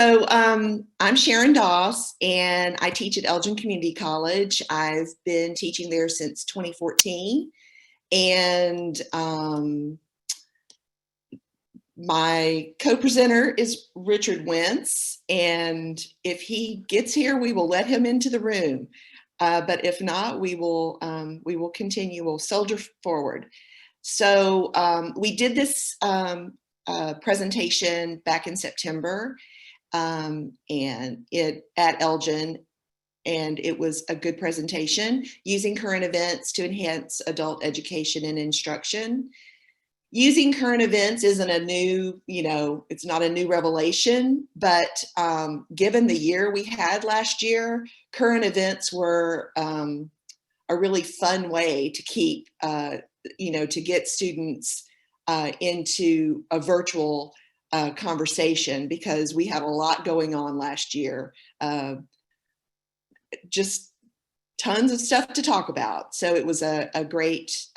I'm Sharon Doss, and I teach at Elgin Community College. I've been teaching there since 2014, and my co-presenter is Richard Wentz, and if he gets here, we will let him into the room. But if not, we will continue. We'll soldier forward. So we did this presentation back in September. And it at Elgin, and it was a good presentation using current events to enhance adult education and instruction. Using current events isn't a new, it's not a new revelation, but given the year we had last year, current events were a really fun way to keep, to get students into a virtual conversation, because we had a lot going on last year. Just tons of stuff to talk about. So it was a great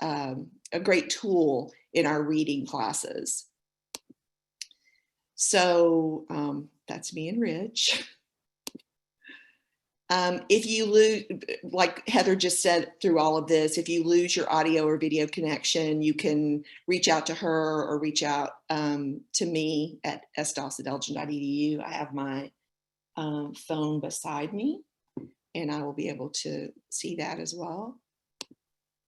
tool in our reading classes. So that's me and Rich. If you lose, like Heather just said through all of this, if you lose your audio or video connection, you can reach out to her or reach out to me at sdoss@elgin.edu. I have my phone beside me, and I will be able to see that as well.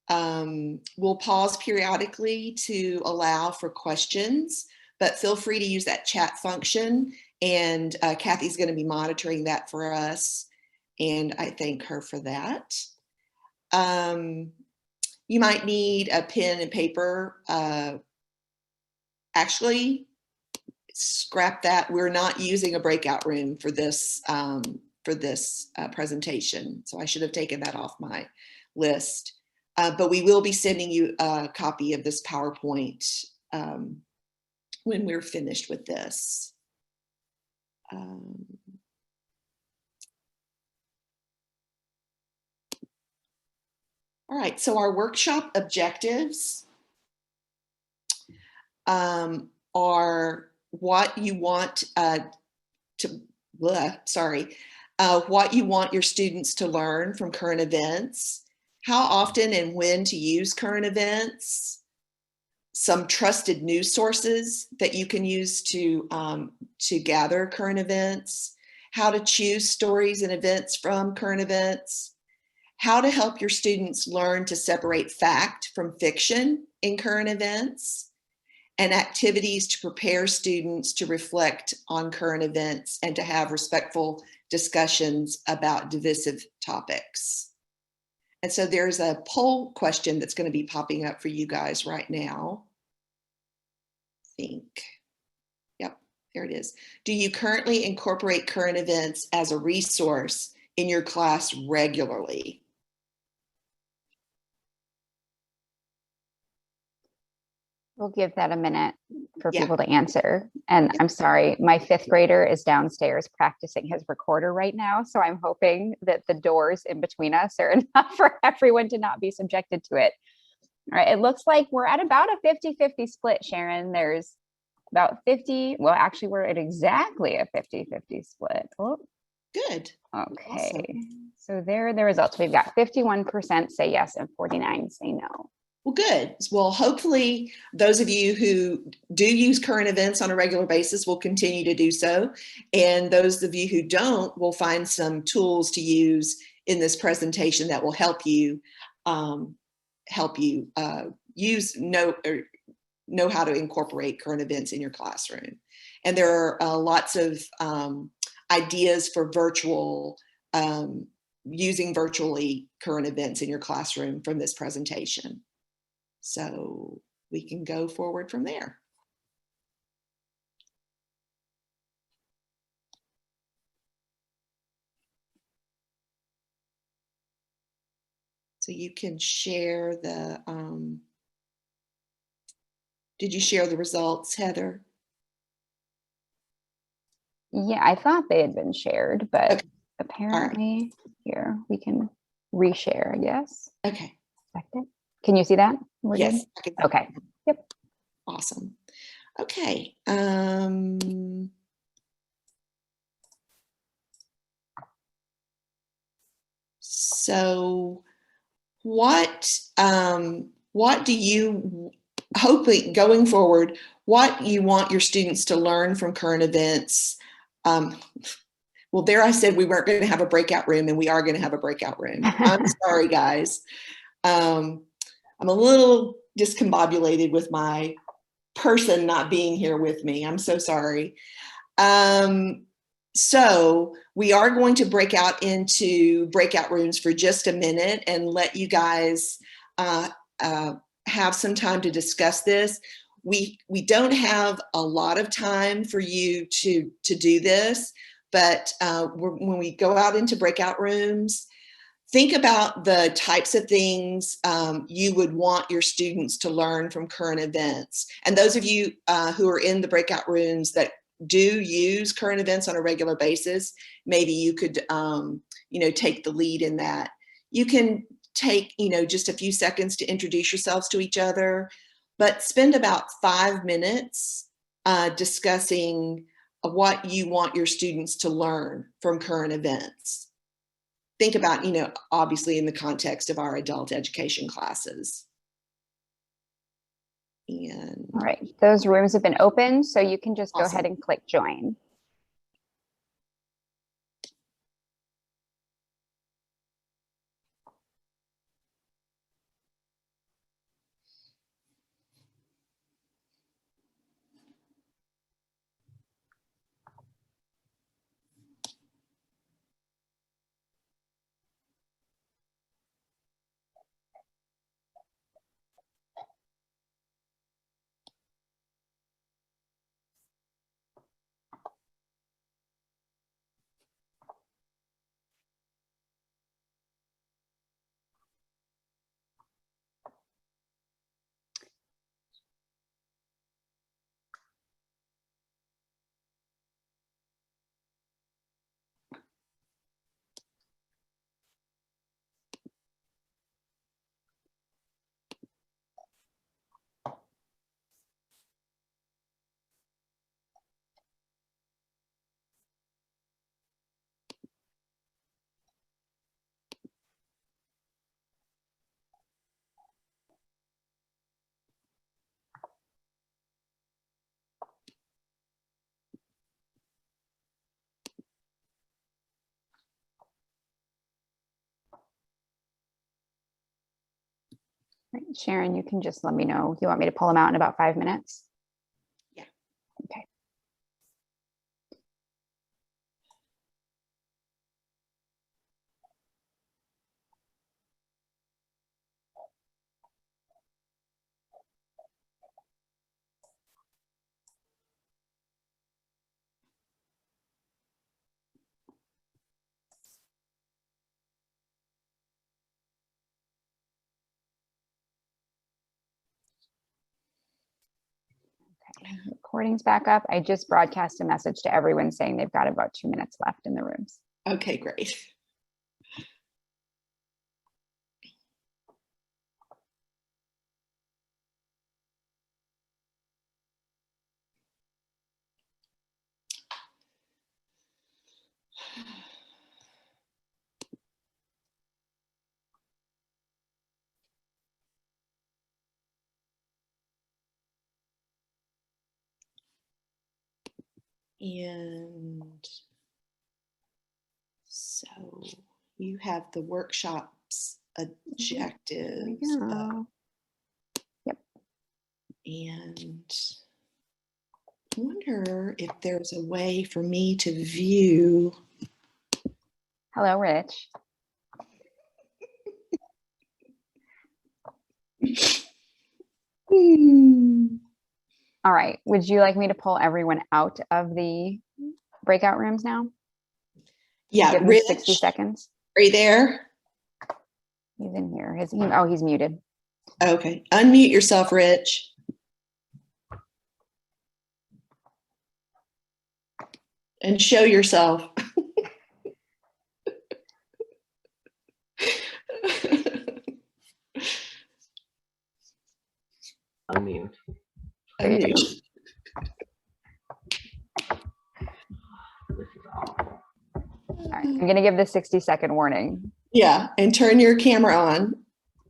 We'll pause periodically to allow for questions, but feel free to use that chat function, and Kathy's going to be monitoring that for us. And I thank her for that. You might need a pen and paper. Actually, scrap that. We're not using a breakout room for this presentation. So I should have taken that off my list. But we will be sending you a copy of this PowerPoint when we're finished with this. All right, so our workshop objectives are what you want what you want your students to learn from current events, how often and when to use current events, some trusted news sources that you can use to gather current events, how to choose stories and events from current events, how to help your students learn to separate fact from fiction in current events, and activities to prepare students to reflect on current events and to have respectful discussions about divisive topics. And so there's a poll question that's going to be popping up for you guys right now. I think. Yep, there it is. Do you currently incorporate current events as a resource in your class regularly? We'll give that a minute for people to answer. And I'm sorry, my 5th grader is downstairs practicing his recorder right now. So I'm hoping that the doors in between us are enough for everyone to not be subjected to it. All right, it looks like we're at about a 50-50 split, Sharon. There's about 50, well, actually we're at exactly a 50-50 split. Oh, good. Okay, awesome. So there are the results. We've got 51% say yes and 49 say no. Well, good. Well, hopefully those of you who do use current events on a regular basis will continue to do so. And those of you who don't will find some tools to use in this presentation that will help you know how to incorporate current events in your classroom. And there are lots of ideas for using virtually current events in your classroom from this presentation. So we can go forward from there. So you can share the, did you share the results, Heather? Yeah, I thought they had been shared, but apparently here we can reshare, I guess. Okay. Can you see that? Yes. Okay. Yep. Awesome. Okay. So what do you hopefully going forward, what you want your students to learn from current events? Well, there I said we weren't going to have a breakout room, and we are going to have a breakout room. I'm sorry, guys. I'm a little discombobulated with my person not being here with me. I'm so sorry. So we are going to break out into breakout rooms for just a minute and let you guys have some time to discuss this. We don't have a lot of time for you to do this, but when we go out into breakout rooms, think about the types of things you would want your students to learn from current events. And those of you who are in the breakout rooms that do use current events on a regular basis, maybe you could, take the lead in that. You can take, just a few seconds to introduce yourselves to each other, but spend about 5 minutes discussing what you want your students to learn from current events. Think about, obviously in the context of our adult education classes. And all right, those rooms have been opened, so you can just go awesome. ahead and click join. Right, Sharon, you can just let me know. You want me to pull them out in about 5 minutes? Yeah. Okay. Recording's back up. I just broadcast a message to everyone saying they've got about 2 minutes left in the rooms. Okay, great. And so you have the workshop's objectives. Yep. And I wonder if there's a way for me to view. Hello, Rich. All right. Would you like me to pull everyone out of the breakout rooms now? Yeah, Give Rich, 60 seconds. are you there? He's in here. He's muted. Okay, unmute yourself, Rich. And show yourself. Unmute. Unmute. All right, I'm going to give the 60-second warning. Yeah, and turn your camera on.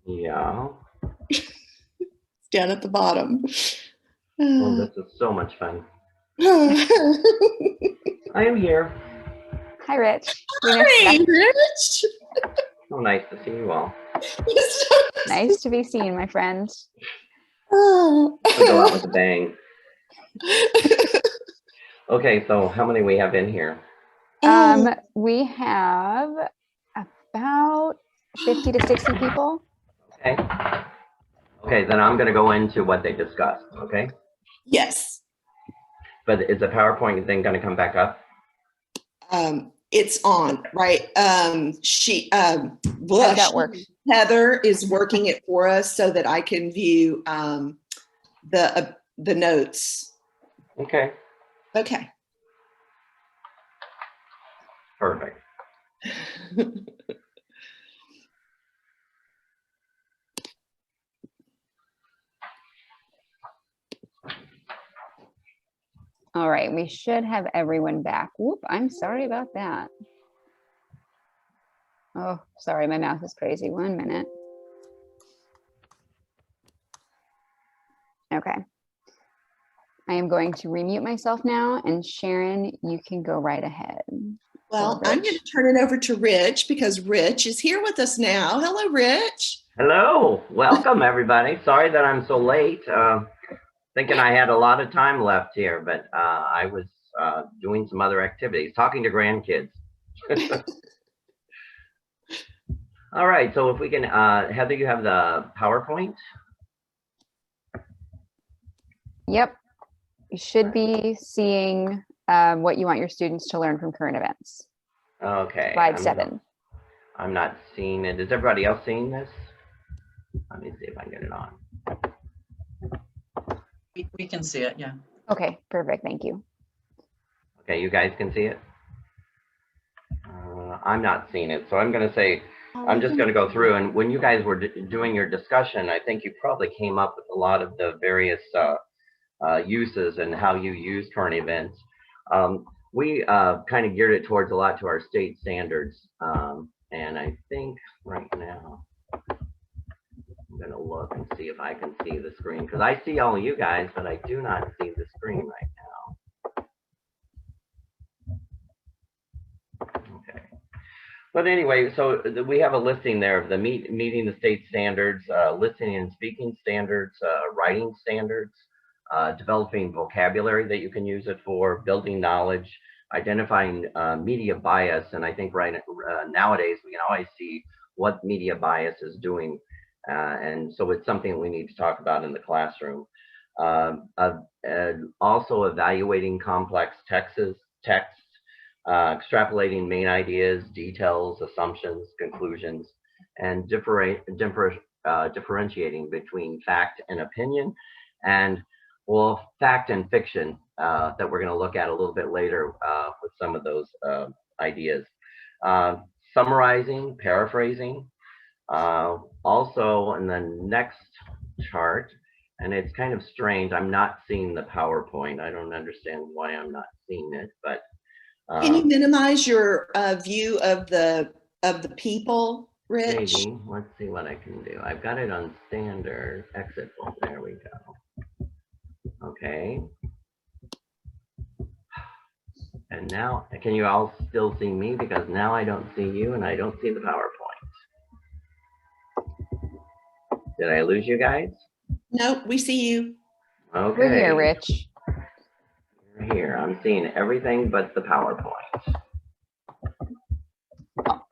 Yeah. Down at the bottom. Oh, this is so much fun. I am here. Hi, Rich. We missed Hey, you. Rich. So nice to see you all. Nice to be seen, my friend. We go out with a bang. Okay, so how many we have in here? We have about 50 to 60 people. Okay. Okay, then I'm going to go into what they discussed. Okay. Yes. But is the PowerPoint thing going to come back up? It's on, right? That works. Heather is working it for us so that I can view the notes. Okay. Okay. Perfect. All right, we should have everyone back. Whoop, I'm sorry about that. Oh, sorry, my mouth is crazy. 1 minute. Okay. I am going to remute myself now, and Sharon, you can go right ahead. Well, I'm going to turn it over to Rich because Rich is here with us now. Hello, Rich. Hello. Welcome, everybody. Sorry that I'm so late. Thinking I had a lot of time left here, but I was doing some other activities, talking to grandkids. All right, so if we can, Heather, you have the PowerPoint? Yep. You should be seeing what you want your students to learn from current events. Okay. Slide 7. I'm not seeing it. Is everybody else seeing this? Let me see if I can get it on. We can see it, yeah. Okay, perfect. Thank you. Okay, you guys can see it? I'm not seeing it, so I'm going to say, I'm just going to go through, and when you guys were doing your discussion, I think you probably came up with a lot of the various uses and how you use current events. We kind of geared it towards a lot to our state standards, and I think right now, I'm going to look and see if I can see the screen, because I see all of you guys, but I do not see the screen right now. Okay. But anyway, so we have a listing there of the meeting the state standards, listening and speaking standards, writing standards, developing vocabulary that you can use it for, building knowledge, identifying media bias. And I think nowadays we can always see what media bias is doing. And so it's something that we need to talk about in the classroom. Also evaluating complex texts, extrapolating main ideas, details, assumptions, conclusions, and differentiating between fact and opinion, and well, fact and fiction that we're going to look at a little bit later with some of those ideas. Summarizing, paraphrasing. Also, in the next chart, and it's kind of strange, I'm not seeing the PowerPoint. I don't understand why I'm not seeing it, but can you minimize your view of the people, Rich? Maybe. Let's see what I can do. I've got it on standard exit. Oh, there we go. Okay. And now, can you all still see me? Because now I don't see you and I don't see the PowerPoint. Did I lose you guys? Nope, we see you. Okay. We're here, Rich. You're here. I'm seeing everything but the PowerPoint.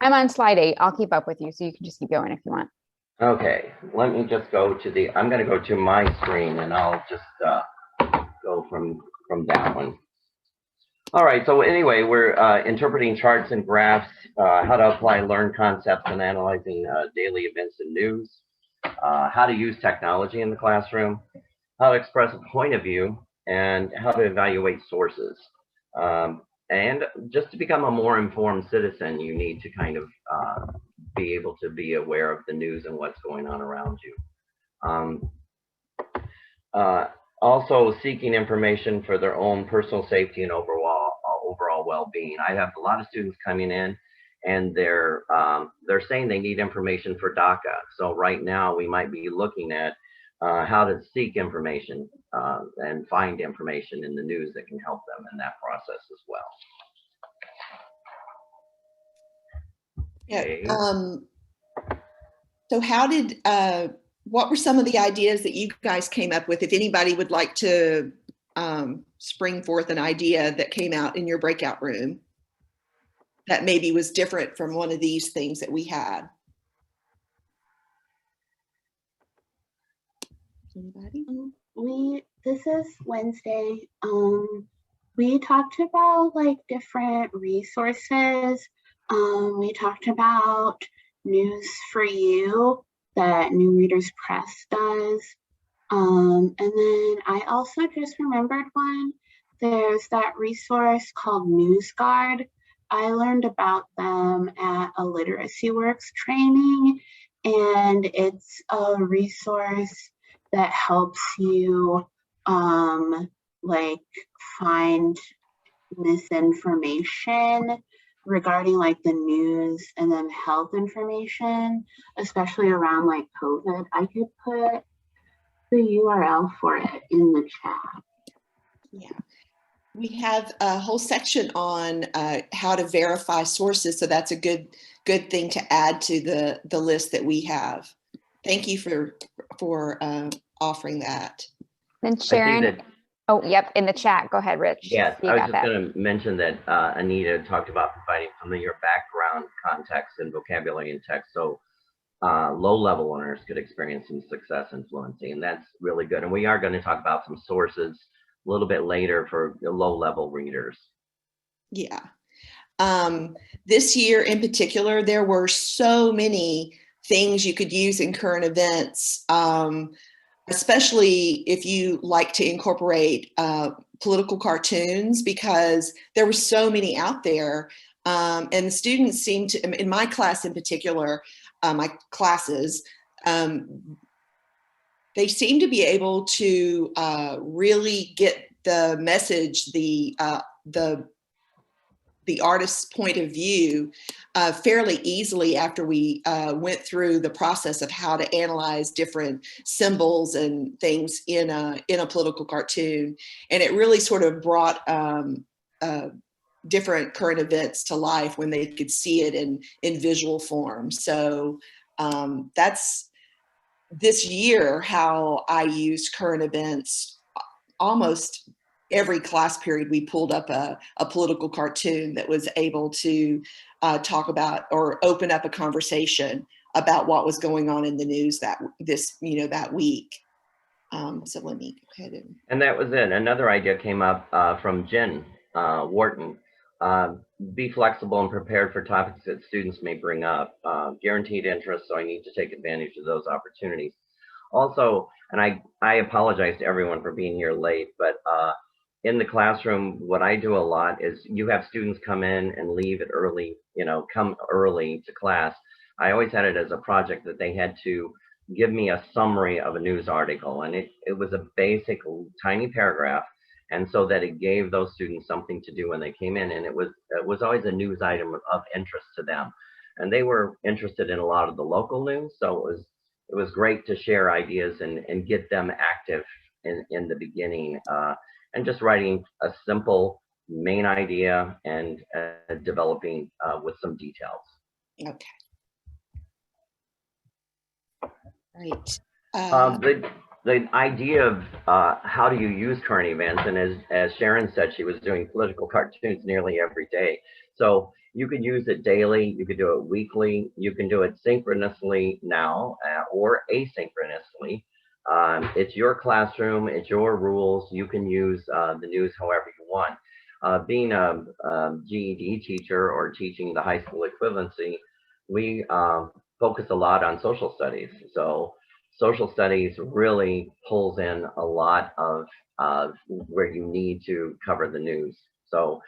I'm on slide 8. I'll keep up with you, so you can just keep going if you want. Okay, let me just go to the, I'm going to go to my screen and I'll just go from that one. All right, so anyway, we're interpreting charts and graphs, how to apply learned concepts and analyzing daily events and news, how to use technology in the classroom, how to express a point of view, and how to evaluate sources. And just to become a more informed citizen, you need to kind of be able to be aware of the news and what's going on around you. Also seeking information for their own personal safety and overall well-being. I have a lot of students coming in and they're saying they need information for DACA. So right now we might be looking at how to seek information and find information in the news that can help them in that process as well. Yeah. Okay. So how did, what were some of the ideas that you guys came up with? If anybody would like to spring forth an idea that came out in your breakout room that maybe was different from one of these things that we had. Anybody? This is Wednesday. We talked about like different resources. We talked about News for You that New Readers Press does. And then I also just remembered one. There's that resource called NewsGuard. I learned about them at a Literacy Works training, and it's a resource that helps you like find misinformation regarding like the news and then health information, especially around like COVID. I could put the URL for it in the chat. Yeah. We have a whole section on how to verify sources, so that's a good thing to add to the list that we have. Thank you for offering that. Then Sharon, oh, yep, in the chat. Go ahead, Rich. Yes, I was just going to mention that Anita talked about providing familiar background, context, and vocabulary in text, so low-level learners could experience some success in fluency, and that's really good. And we are going to talk about some sources a little bit later for the low-level readers. Yeah. This year in particular, there were so many things you could use in current events, especially if you like to incorporate political cartoons, because there were so many out there. And the students seemed to, in my class in particular, my classes, they seem to be able to really get the message, the artist's point of view fairly easily after we went through the process of how to analyze different symbols and things in a political cartoon. And it really sort of brought different current events to life when they could see it in visual form. So that's this year how I used current events. Almost every class period we pulled up a political cartoon that was able to talk about or open up a conversation about what was going on in the news that week. So let me go ahead and that was it. Another idea came up from Jen Wharton. Be flexible and prepared for topics that students may bring up. Guaranteed interest, so I need to take advantage of those opportunities. Also, and I apologize to everyone for being here late, but in the classroom, what I do a lot is you have students come in and leave it early, come early to class. I always had it as a project that they had to give me a summary of a news article, and it was a basic tiny paragraph, and so that it gave those students something to do when they came in, and it was always a news item of interest to them, and they were interested in a lot of the local news, so it was great to share ideas and get them active in the beginning, and just writing a simple main idea and developing with some details. Okay. Right. The idea of how do you use current events, and as Sharon said, she was doing political cartoons nearly every day. So you could use it daily, you could do it weekly, you can do it synchronously now or asynchronously. It's your classroom, it's your rules. You can use the news however you want. Being a GED teacher or teaching the high school equivalency, we focus a lot on social studies. So social studies really pulls in a lot of where you need to cover the news. So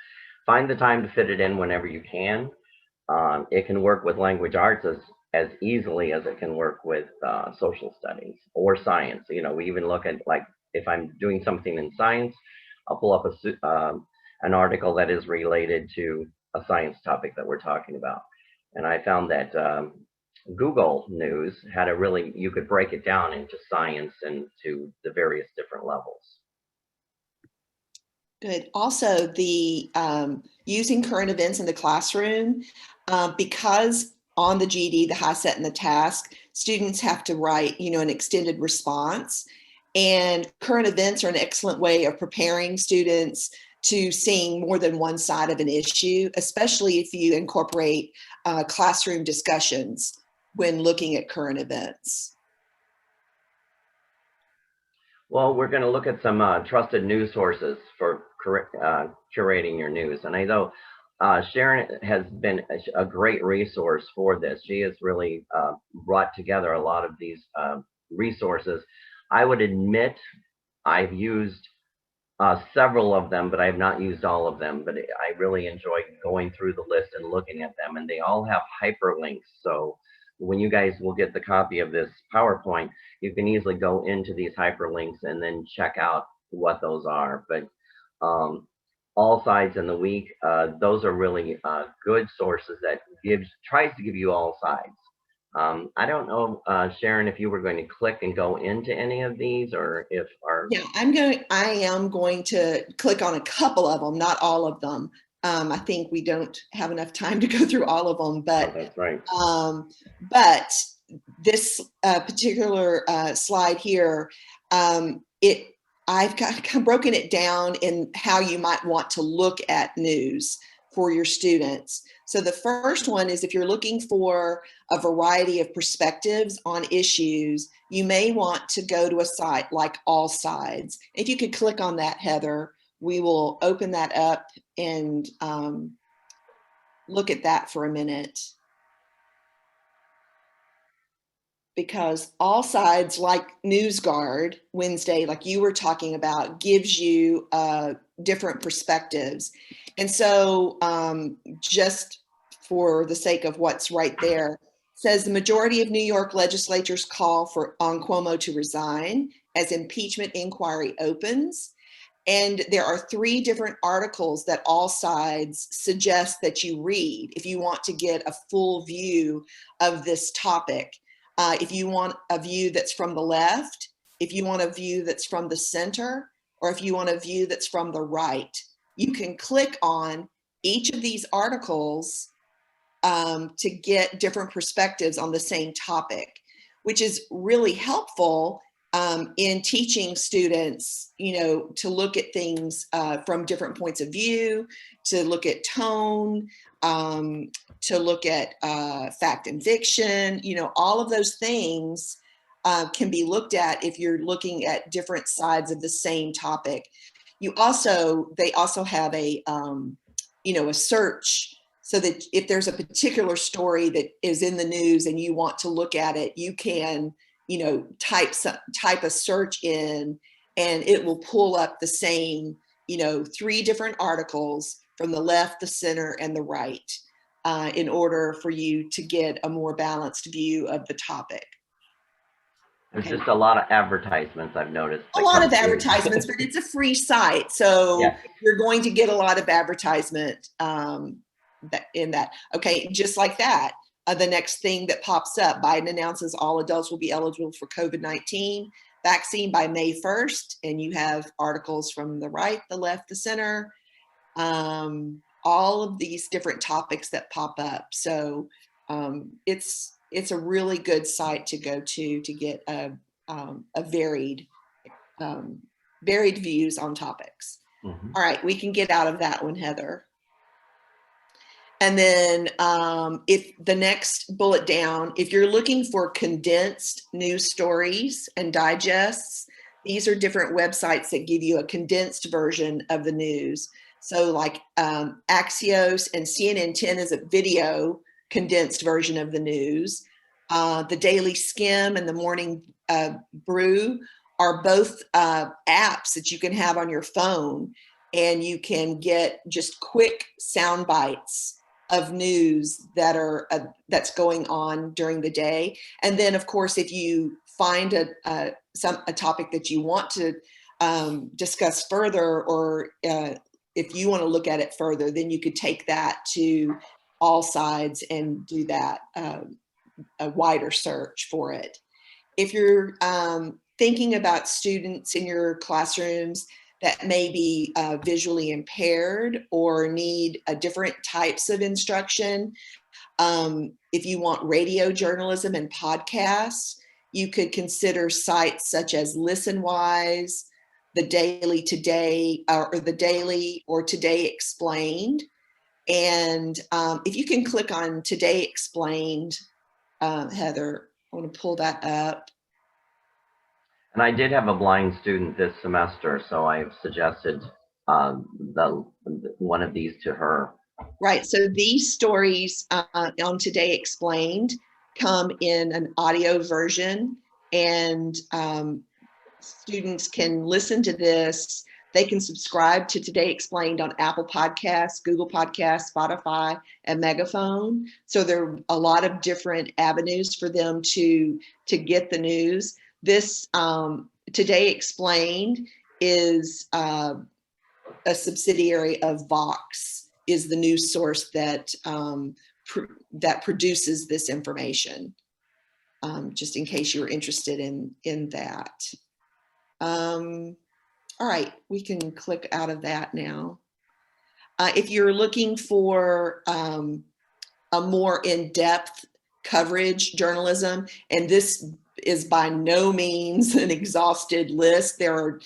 find the time to fit it in whenever you can. It can work with language arts as easily as it can work with social studies or science. We even look at, like, if I'm doing something in science, I'll pull up an article that is related to a science topic that we're talking about. And I found that Google News had a really, you could break it down into science and to the various different levels. Good. Also, the using current events in the classroom, because on the GED, the HiSET and the task, students have to write, an extended response. And current events are an excellent way of preparing students to seeing more than one side of an issue, especially if you incorporate classroom discussions when looking at current events. Well, we're going to look at some trusted news sources for curating your news. And I know Sharon has been a great resource for this. She has really brought together a lot of these resources. I would admit I've used several of them, but I have not used all of them. But I really enjoy going through the list and looking at them. And they all have hyperlinks. So when you guys will get the copy of this PowerPoint, you can easily go into these hyperlinks and then check out what those are. But All Sides in the Week, those are really good sources that tries to give you all sides. I don't know, Sharon, if you were going to click and go into any of these, or if our Yeah, I am going to click on a couple of them, not all of them. I think we don't have enough time to go through all of them, but that's right. But this particular slide here, I've kind of broken it down in how you might want to look at news for your students. So the first one is if you're looking for a variety of perspectives on issues, you may want to go to a site like All Sides. If you could click on that, Heather, we will open that up and look at that for a minute. Because All Sides, like NewsGuard Wednesday, like you were talking about, gives you different perspectives. And so just for the sake of what's right there, says the majority of New York legislatures call on Cuomo to resign as impeachment inquiry opens. And there are 3 different articles that All Sides suggest that you read if you want to get a full view of this topic. If you want a view that's from the left, if you want a view that's from the center, or if you want a view that's from the right, you can click on each of these articles to get different perspectives on the same topic, which is really helpful in teaching students, to look at things from different points of view, to look at tone, to look at fact and fiction, all of those things can be looked at if you're looking at different sides of the same topic. They also have a, a search, so that if there's a particular story that is in the news and you want to look at it, you can, type a search in and it will pull up the same, 3 different articles from the left, the center, and the right in order for you to get a more balanced view of the topic. There's just a lot of advertisements I've noticed. A lot of advertisements, but it's a free site. So yeah. You're going to get a lot of advertisement in that. Okay, just like that. The next thing that pops up, Biden announces all adults will be eligible for COVID-19 vaccine by May 1st. And you have articles from the right, the left, the center, all of these different topics that pop up. So it's a really good site to go to get a varied views on topics. Mm-hmm. All right, we can get out of that one, Heather. And then if the next bullet down, if you're looking for condensed news stories and digests, these are different websites that give you a condensed version of the news. So like Axios and CNN 10 is a video condensed version of the news. The Daily Skim and the Morning Brew are both apps that you can have on your phone, and you can get just quick sound bites of news that are that's going on during the day. And then, of course, if you find a topic that you want to discuss further, or if you want to look at it further, then you could take that to all sides and do that, a wider search for it. If you're thinking about students in your classrooms that may be visually impaired or need different types of instruction, if you want radio journalism and podcasts, you could consider sites such as ListenWise, the Daily Today, or the Daily or Today Explained. And if you can click on Today Explained, Heather, I want to pull that up. And I did have a blind student this semester, so I've suggested one of these to her. Right, so these stories on Today Explained come in an audio version, and students can listen to this. They can subscribe to Today Explained on Apple Podcasts, Google Podcasts, Spotify, and Megaphone. So there are a lot of different avenues for them to get the news. This Today Explained is a subsidiary of Vox, is the news source that that produces this information. Just in case you're interested in that. All right, we can click out of that now. If you're looking for a more in-depth coverage journalism, and this is by no means an exhausted list. There are,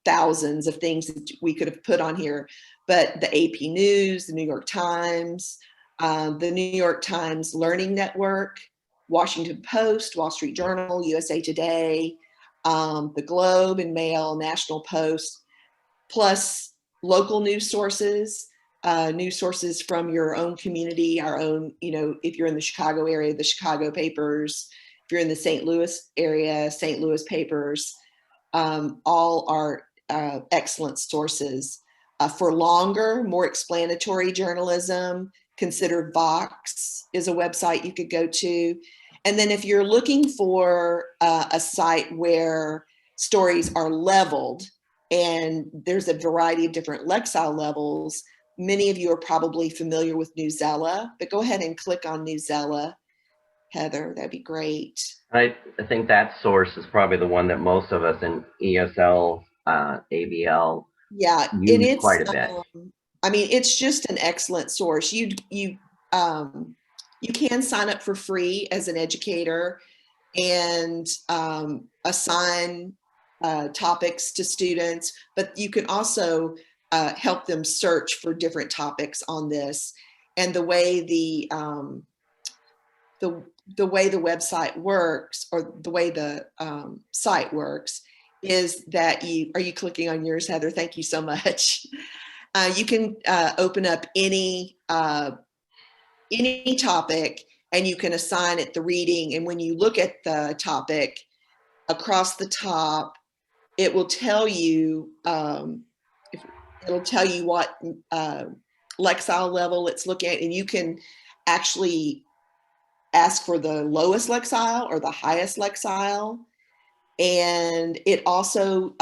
thousands of things that we could have put on here, but the AP News, the New York Times, the New York Times Learning Network, Washington Post, Wall Street Journal, USA Today, the Globe and Mail, National Post, plus local news sources from your own community, our own, if you're in the Chicago area, the Chicago papers, if you're in the St. Louis area, St. Louis papers, all are excellent sources. For longer, more explanatory journalism, consider Vox is a website you could go to. And then if you're looking for a site where stories are leveled, and there's a variety of different Lexile levels, many of you are probably familiar with Newsela, but go ahead and click on Newsela, Heather, that'd be great. I think that source is probably the one that most of us in ESL, ABL, use quite a bit. It's just an excellent source. You can sign up for free as an educator and assign topics to students, but you can also help them search for different topics on this. And the way the website works, or the way the site works, is that are you clicking on yours, Heather? Thank you so much. You can open up any topic, and you can assign it the reading. And when you look at the topic across the top, it will tell you what Lexile level it's looking at, and you can actually ask for the lowest Lexile or the highest Lexile. And it also,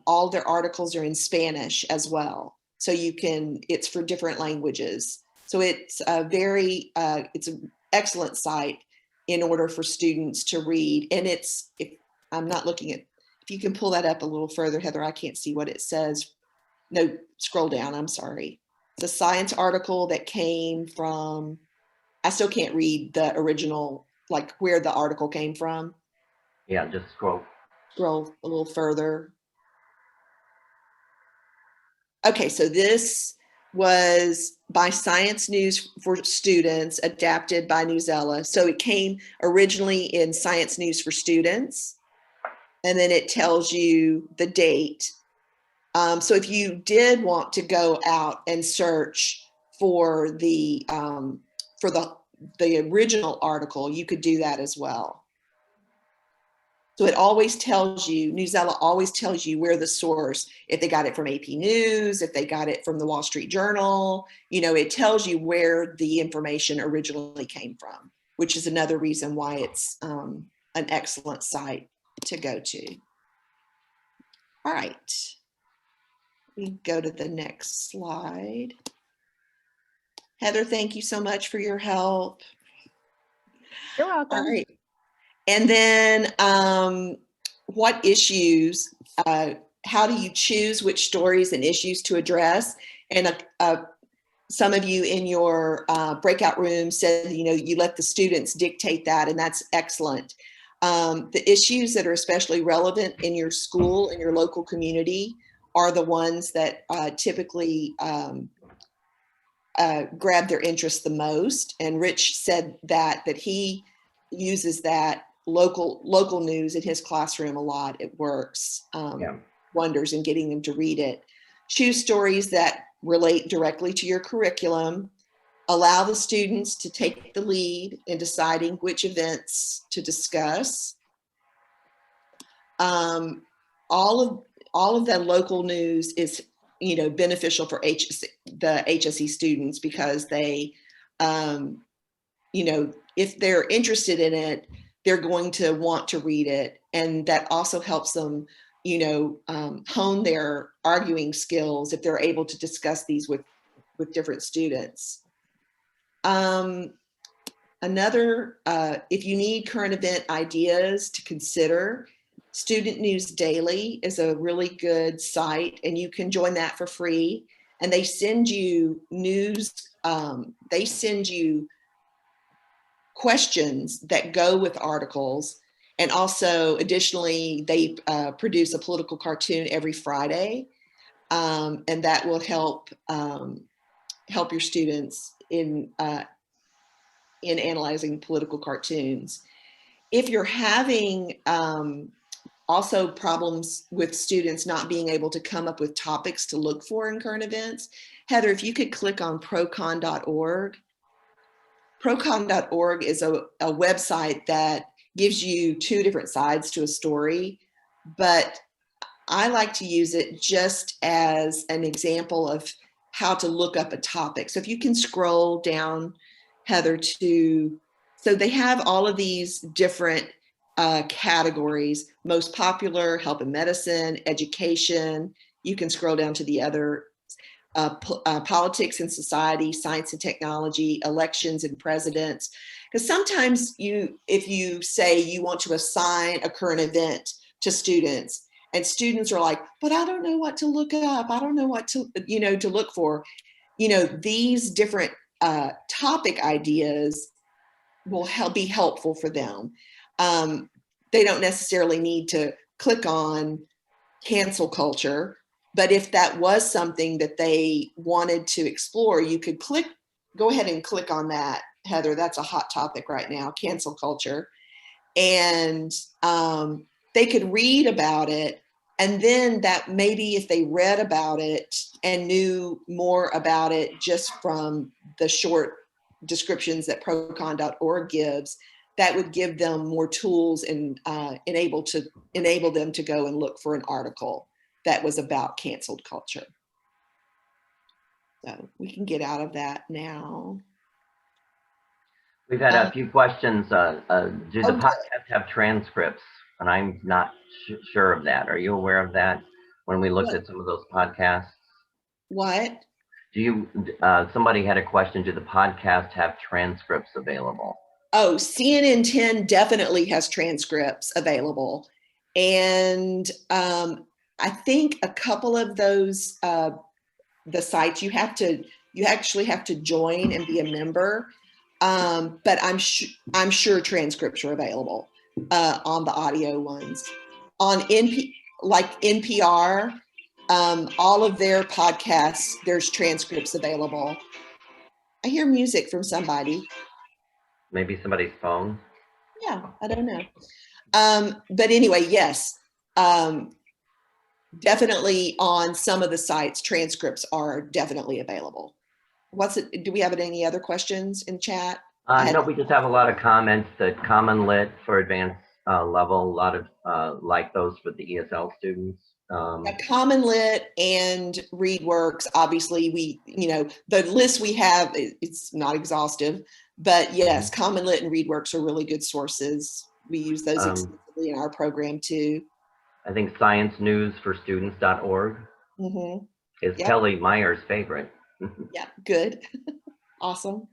all their articles are in Spanish as well. So it's for different languages. So it's it's an excellent site in order for students to read. And if you can pull that up a little further, Heather, I can't see what it says. No, scroll down, I'm sorry. It's a science article that came from, I still can't read the original, like where the article came from. Yeah, just scroll a little further. Okay, so this was by Science News for Students, adapted by Newsela. So it came originally in Science News for Students, and then it tells you the date. So if you did want to go out and search for the original article, you could do that as well. So it always tells you, Newsela always tells you where the source, if they got it from AP News, if they got it from the Wall Street Journal, it tells you where the information originally came from, which is another reason why it's an excellent site to go to. All right, we go to the next slide. Heather, thank you so much for your help. You're All welcome. right. And then what issues, how do you choose which stories and issues to address? And some of you in your breakout room said, you let the students dictate that, and that's excellent. The issues that are especially relevant in your school, in your local community, are the ones that typically grab their interest the most. And Rich said that he uses that local news in his classroom a lot. It works wonders in getting them to read it. Choose stories that relate directly to your curriculum. Allow the students to take the lead in deciding which events to discuss. All of that local news is beneficial for the HSE students, because they, if they're interested in it, they're going to want to read it. And that also helps them, hone their arguing skills if they're able to discuss these with different students. If you need current event ideas to consider, Student News Daily is a really good site, and you can join that for free. And they send you news, they send you questions that go with articles. And also, additionally, they produce a political cartoon every Friday. And that will help your students in analyzing political cartoons. If you're having also problems with students not being able to come up with topics to look for in current events, Heather, if you could click on procon.org. Procon.org is a website that gives you two different sides to a story, but I like to use it just as an example of how to look up a topic. So if you can scroll down, Heather, so they have all of these different categories: most popular, health and medicine, education. You can scroll down to the other politics and society, science and technology, elections and presidents. Because sometimes if you say you want to assign a current event to students, and students are like, but I don't know what to look up. I don't know what to look for. These different topic ideas will be helpful for them. They don't necessarily need to click on cancel culture, but if that was something that they wanted to explore, you could go ahead and click on that, Heather. That's a hot topic right now, cancel culture. And they could read about it. And then that maybe if they read about it and knew more about it just from the short descriptions that procon.org gives, that would give them more tools and enable them to go and look for an article that was about canceled culture. So we can get out of that now. We've had a few questions. Do the podcasts have transcripts? And I'm not sure of that. Are you aware of that when we looked at some of those podcasts? What? Somebody had a question, do the podcasts have transcripts available? Oh, CNN 10 definitely has transcripts available. And I think a couple of those, the sites, you actually have to join and be a member. But I'm sure transcripts are available on the audio ones. On NPR, all of their podcasts, there's transcripts available. I hear music from somebody. Maybe somebody's phone? Yeah, I don't know. But anyway, yes, definitely on some of the sites, transcripts are definitely available. Do we have any other questions in chat? No, we just have a lot of comments that Common Lit for advanced level, a lot of like those for the ESL students. Common Lit and ReadWorks, obviously the list we have, it's not exhaustive, but yes, Common Lit and ReadWorks are really good sources. We use those extensively in our program too. I think sciencenewsforstudents.org is Kelly Meyer's favorite. Yeah, good. Awesome.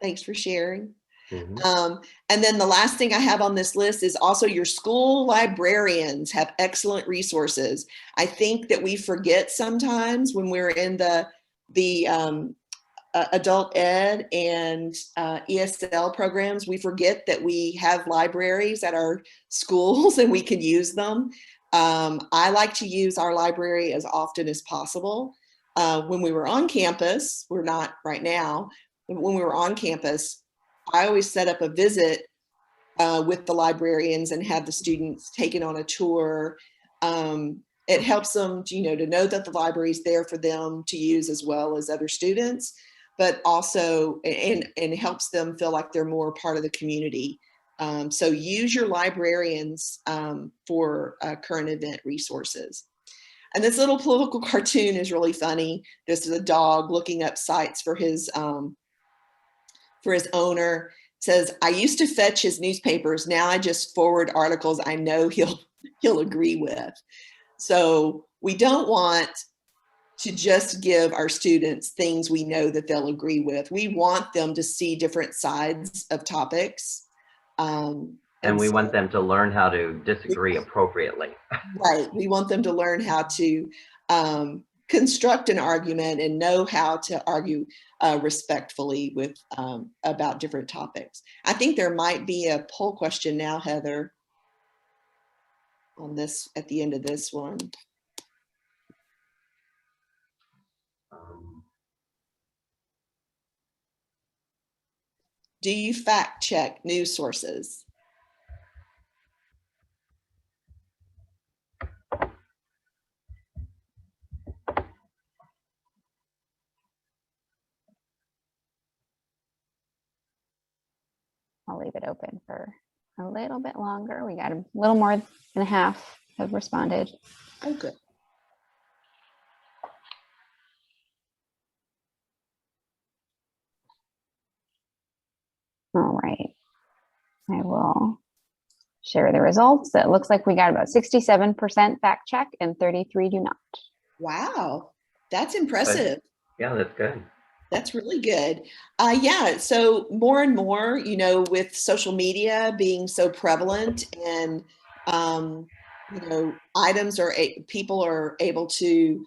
Thanks for sharing. Mhm. And then the last thing I have on this list is also your school librarians have excellent resources. I think that we forget sometimes when we're in the adult ed and ESL programs, we forget that we have libraries at our schools and we can use them. I like to use our library as often as possible. When we were on campus, we're not right now, but when we were on campus, I always set up a visit with the librarians and have the students taken on a tour. It helps them to know that the library is there for them to use as well as other students, but also, and helps them feel like they're more part of the community. So use your librarians for current event resources. And this little political cartoon is really funny. This is a dog looking up sites for his owner. It says, I used to fetch his newspapers. Now I just forward articles I know he'll agree with. So we don't want to just give our students things we know that they'll agree with. We want them to see different sides of topics. And we want them to learn how to disagree appropriately. Right. We want them to learn how to construct an argument and know how to argue respectfully with about different topics. I think there might be a poll question now, Heather, on this at the end of this one. Do you fact check news sources? I'll leave it open for a little bit longer. We got a little more than half have responded. Oh, good. All right. I will share the results. It looks like we got about 67% fact check and 33 do not. Wow, that's impressive. Yeah, that's good. That's really good. Yeah, so more and more, with social media being so prevalent and, items people are able to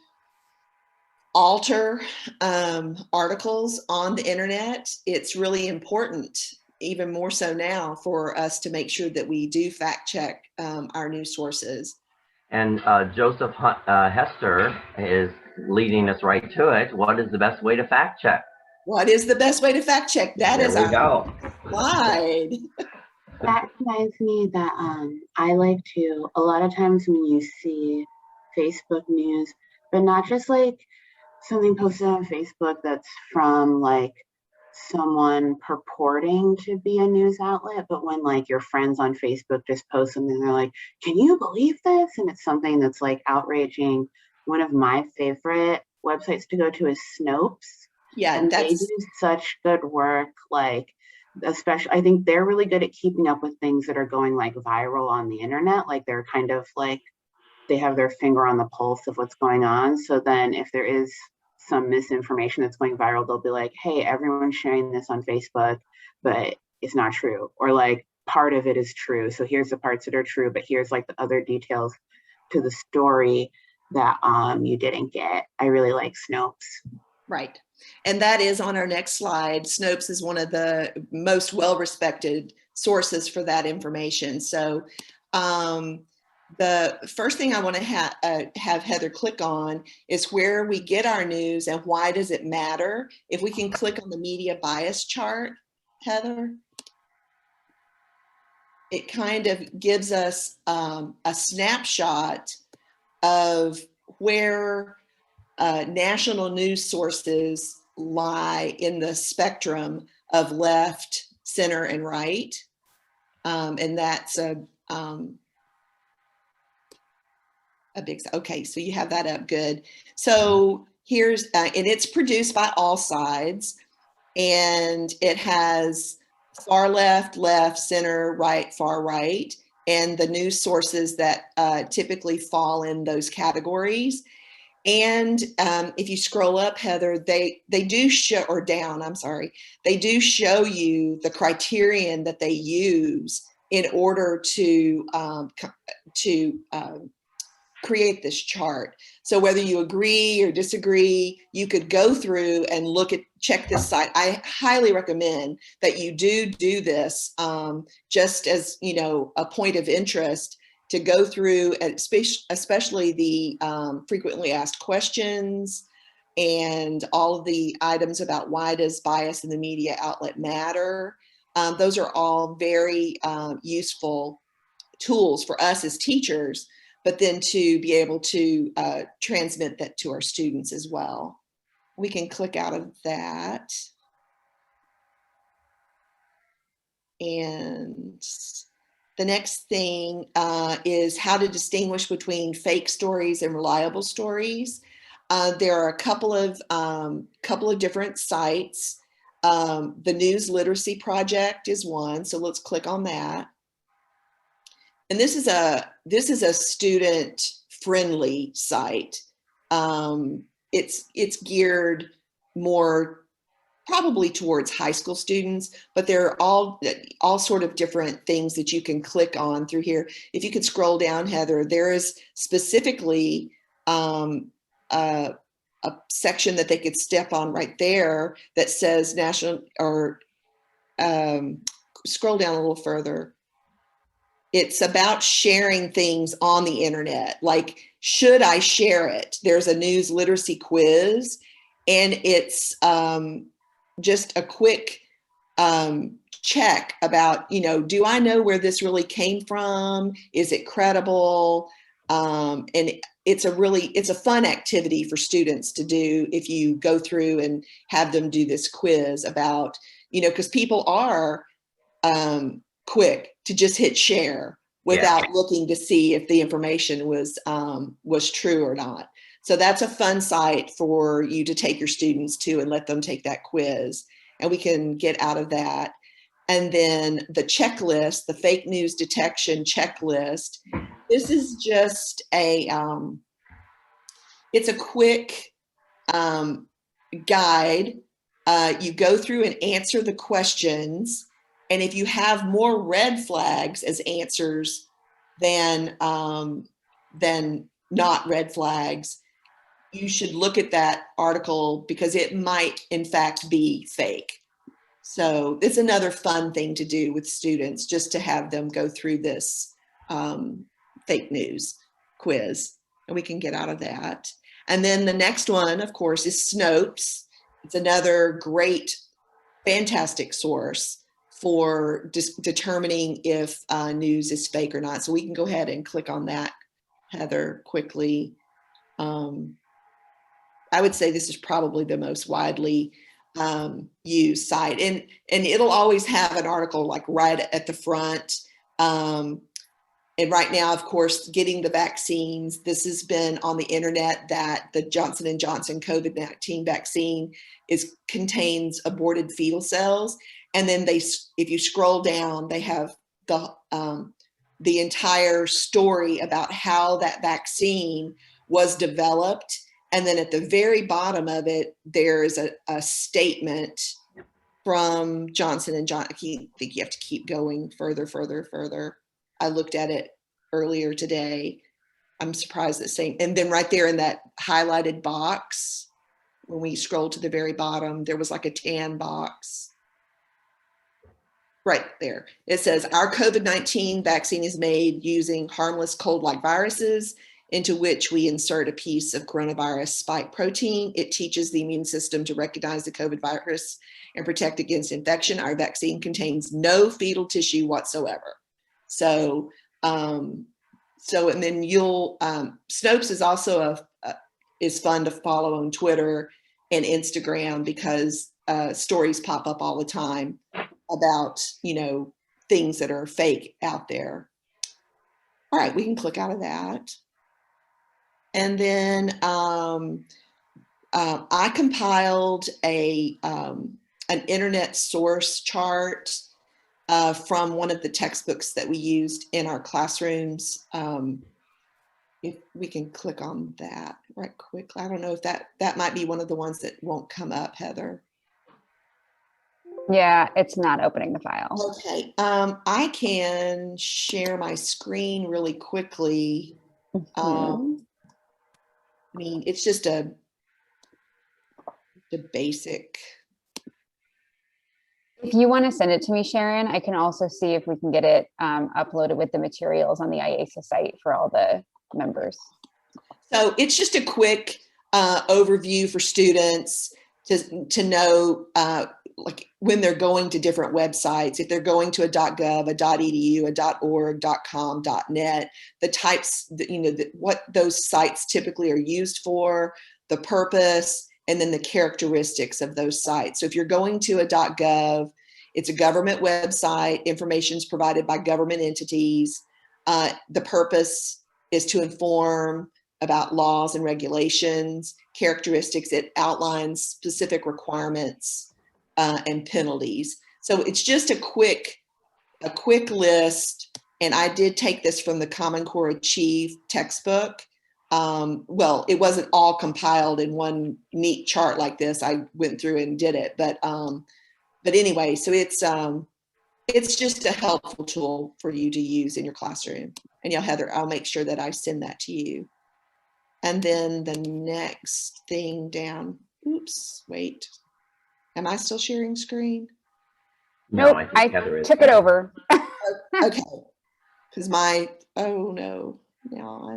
alter articles on the internet. It's really important, even more so now, for us to make sure that we do fact check our news sources. And Joseph Hester is leading us right to it. What is the best way to fact check? What is the best way to fact check? That is our slide. That reminds me that I like to, a lot of times when you see Facebook news, but not just like something posted on Facebook that's from like someone purporting to be a news outlet, but when like your friends on Facebook just post something, they're like, can you believe this? And it's something that's like outraging. One of my favorite websites to go to is Snopes. Yeah, and they do such good work. Like, especially, I think they're really good at keeping up with things that are going like viral on the internet. Like they're kind of like, they have their finger on the pulse of what's going on. So then if there is some misinformation that's going viral, they'll be like, hey, everyone's sharing this on Facebook, but it's not true. Or like part of it is true. So here's the parts that are true, but here's like the other details to the story that you didn't get. I really like Snopes. Right. And that is on our next slide. Snopes is one of the most well-respected sources for that information. So the first thing I want to have Heather click on is where we get our news and why does it matter. If we can click on the media bias chart, Heather, it kind of gives us a snapshot of where national news sources lie in the spectrum of left, center, and right. And that's a big, okay, so you have that up, good. So here's, and it's produced by All Sides, and it has far left, left, center, right, far right, and the news sources that typically fall in those categories. And if you scroll up, Heather, they do show, or down, I'm sorry, they do show you the criterion that they use in order to create this chart. So whether you agree or disagree, you could go through and check this site. I highly recommend that you do this, just as, you know, a point of interest, to go through, especially the frequently asked questions and all of the items about why does bias in the media outlet matter. Those are all very useful tools for us as teachers, but then to be able to transmit that to our students as well. We can click out of that. And the next thing is how to distinguish between fake stories and reliable stories. There are a couple of different sites. The News Literacy Project is one, so let's click on that. And this is a student-friendly site. It's geared more probably towards high school students, but there are all sort of different things that you can click on through here. If you could scroll down, Heather, there is specifically a section that they could step on right there that says national, or scroll down a little further. It's about sharing things on the internet. Like, should I share it? There's a news literacy quiz, and it's just a quick check about, you know, do I know where this really came from? Is it credible? And it's a fun activity for students to do if you go through and have them do this quiz about, you know, because people are quick to just hit share without looking to see if the information was true or not. So that's a fun site for you to take your students to and let them take that quiz, and we can get out of that. And then the checklist, the fake news detection checklist. This is just it's a quick guide. You go through and answer the questions. And if you have more red flags as answers than not red flags, you should look at that article because it might in fact be fake. So it's another fun thing to do with students, just to have them go through this fake news quiz, and we can get out of that. And then the next one, of course, is Snopes. It's another great, fantastic source for determining if news is fake or not. So we can go ahead and click on that, Heather, quickly. I would say this is probably the most widely used site, and it'll always have an article like right at the front. And right now, of course, getting the vaccines, this has been on the internet that the Johnson & Johnson COVID-19 vaccine contains aborted fetal cells. And then if you scroll down, they have the entire story about how that vaccine was developed. And then at the very bottom of it, there's a statement from Johnson & Johnson. I think you have to keep going further. I looked at it earlier today. I'm surprised it's saying, and then right there in that highlighted box, when we scroll to the very bottom, there was like a tan box. Right there. It says, our COVID-19 vaccine is made using harmless cold-like viruses into which we insert a piece of coronavirus spike protein. It teaches the immune system to recognize the COVID virus and protect against infection. Our vaccine contains no fetal tissue whatsoever. So, and then Snopes is also is fun to follow on Twitter and Instagram because stories pop up all the time about, you know, things that are fake out there. All right, we can click out of that. And then I compiled an internet source chart from one of the textbooks that we used in our classrooms if we can click on that right quickly. I don't know if that might be one of the ones that won't come up, Heather. Yeah, it's not opening the file. Okay, I can share my screen really quickly. Mhm. I mean, it's just the basic. If you want to send it to me, Sharon, I can also see if we can get it uploaded with the materials on the IASA site for all the members. So it's just a quick overview for students to know, like when they're going to different websites, if they're going to a .gov, a .edu, a .org, .com, .net, the types, what those sites typically are used for, the purpose, and then the characteristics of those sites. So if you're going to a .gov, it's a government website, information is provided by government entities. The purpose is to inform about laws and regulations, characteristics. It outlines specific requirements and penalties. So it's just a quick list. And I did take this from the Common Core Achieve textbook. Well, it wasn't all compiled in one neat chart like this. I went through and did it, but anyway, so it's just a helpful tool for you to use in your classroom. And Heather, I'll make sure that I send that to you. And then the next thing down, oops, wait. Am I still sharing screen? No, Nope, I think Heather is. took it over. Okay, because oh no, now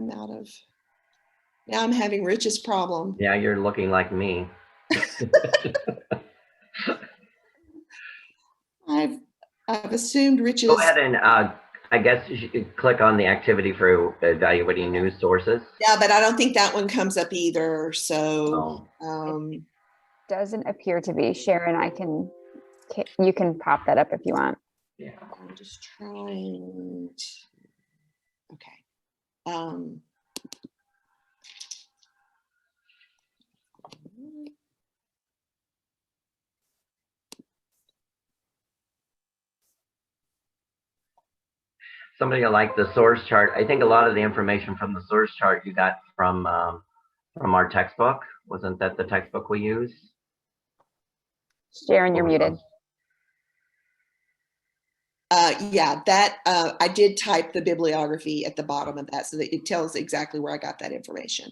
I'm having Rich's problem. Yeah, you're looking like me. I've assumed Rich's. Go ahead and I guess you should click on the activity for evaluating news sources. Yeah, but I don't think that one comes up either. So Doesn't appear to be. Sharon, you can pop that up if you want. Yeah. I'm just trying to, okay. Somebody like the source chart. I think a lot of the information from the source chart you got from our textbook. Wasn't that the textbook we used? Sharon, you're muted. Yeah, that I did type the bibliography at the bottom of that so that it tells exactly where I got that information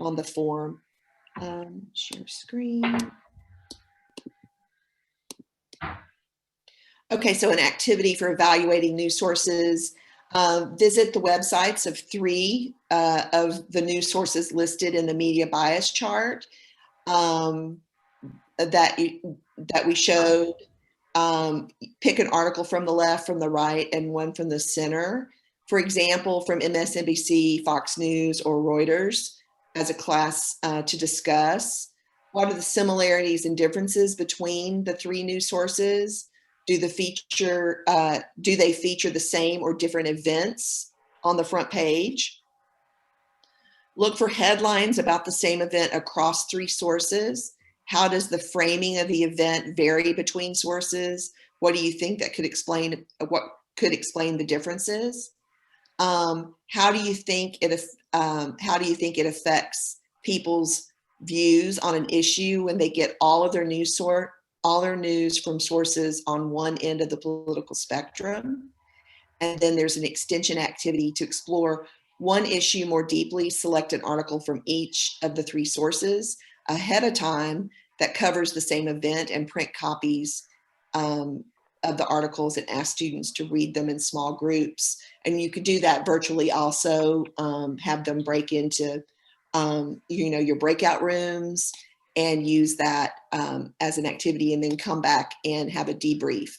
on the form. Share screen. Okay, so an activity for evaluating news sources. Visit the websites of 3 of the news sources listed in the media bias chart that we showed. Pick an article from the left, from the right, and one from the center. For example, from MSNBC, Fox News, or Reuters as a class to discuss. What are the similarities and differences between the 3 news sources? Do they feature the same or different events on the front page? Look for headlines about the same event across 3 sources. How does the framing of the event vary between sources? What do you think that could explain the differences? How do you think it affects people's views on an issue when they get all their news from sources on one end of the political spectrum? And then there's an extension activity to explore one issue more deeply. Select an article from each of the 3 sources ahead of time that covers the same event, and print copies of the articles and ask students to read them in small groups. And you could do that virtually also, have them break into your breakout rooms and use that as an activity, and then come back and have a debrief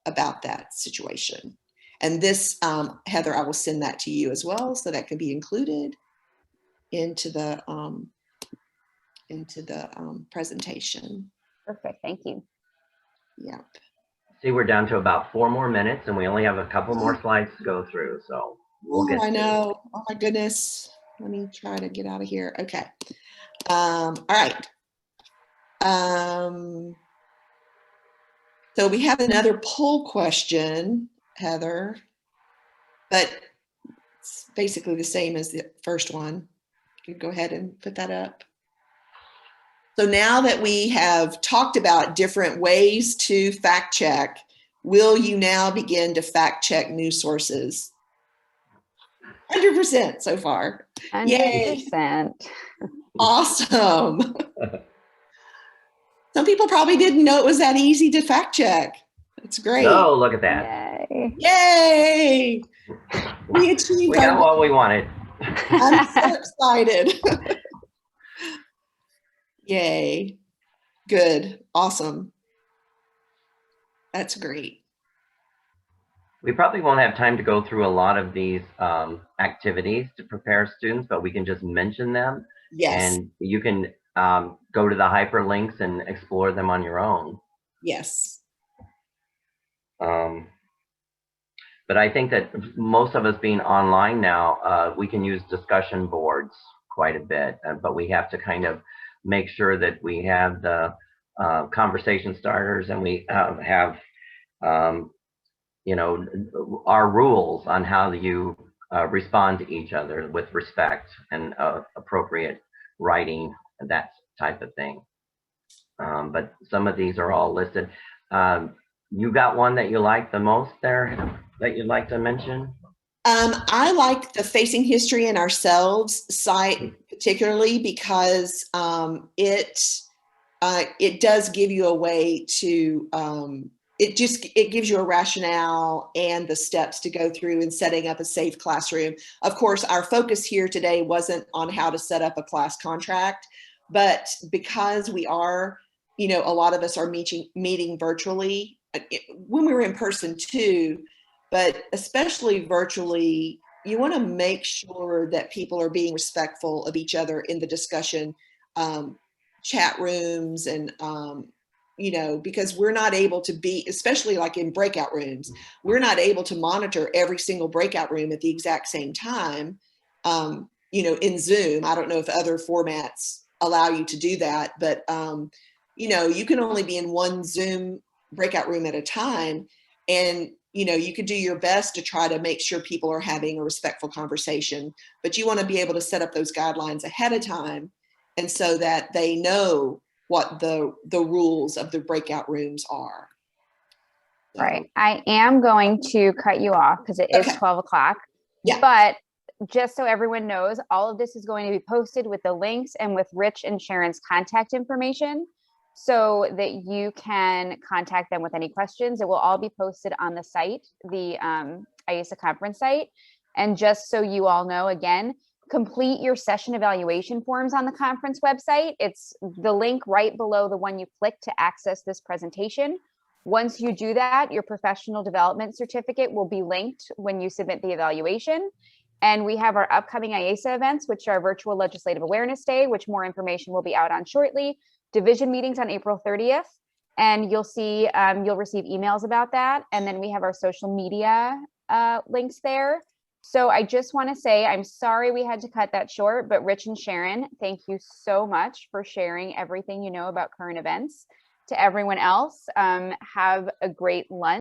about that situation. And this, Heather, I will send that to you as well, so that can be included into the presentation. Perfect, thank you. Yeah. See, we're down to about 4 more minutes, and we only have a couple more slides to go through. So we'll get. I know. Oh my goodness. Let me try to get out of here. Okay. All right. So we have another poll question, Heather, but It's basically the same as the first one. You can go ahead and put that up. So now that we have talked about different ways to fact check, will you now begin to fact check news sources? 100% so far. 100%. Awesome. Some people probably didn't know it was that easy to fact check. That's great. Oh, look at that. Yay. Yay! We achieved We got our what we wanted. I'm so excited. Yay. Good. Awesome. That's great. We probably won't have time to go through a lot of these activities to prepare students, but we can just mention them. Yes. And you can go to the hyperlinks and explore them on your own. Yes. But I think that most of us being online now, we can use discussion boards quite a bit, but we have to kind of make sure that we have the conversation starters, and we have you know, our rules on how you respond to each other with respect and appropriate writing and that type of thing. But some of these are all listed. You got one that you like the most there that you'd like to mention? I like the Facing History and Ourselves site particularly because it does give you a way to it gives you a rationale and the steps to go through in setting up a safe classroom. Of course, our focus here today wasn't on how to set up a class contract, but because we are, you know, a lot of us are meeting virtually, when we were in person too, but especially virtually, you want to make sure that people are being respectful of each other in the discussion, chat rooms, and you know, because we're not able to be, especially like in breakout rooms, we're not able to monitor every single breakout room at the exact same time. You know, in Zoom, I don't know if other formats allow you to do that, but you know, you can only be in one Zoom breakout room at a time. And, you know, you could do your best to try to make sure people are having a respectful conversation, but you want to be able to set up those guidelines ahead of time. And so that they know what the rules of the breakout rooms are. So. Right. I am going to cut you off because it is 12 o'clock. Yeah. But just so everyone knows, all of this is going to be posted with the links and with Rich and Sharon's contact information so that you can contact them with any questions. It will all be posted on the site, the IESA conference site. And just so you all know, again, complete your session evaluation forms on the conference website. It's the link right below the one you click to access this presentation. Once you do that, your professional development certificate will be linked when you submit the evaluation. And we have our upcoming IESA events, which are Virtual Legislative Awareness Day, which more information will be out on shortly, division meetings on April 30th. And you'll see, you'll receive emails about that. And then we have our social media links there. So I just want to say, I'm sorry we had to cut that short, but Rich and Sharon, thank you so much for sharing everything you know about current events. To everyone else, have a great lunch.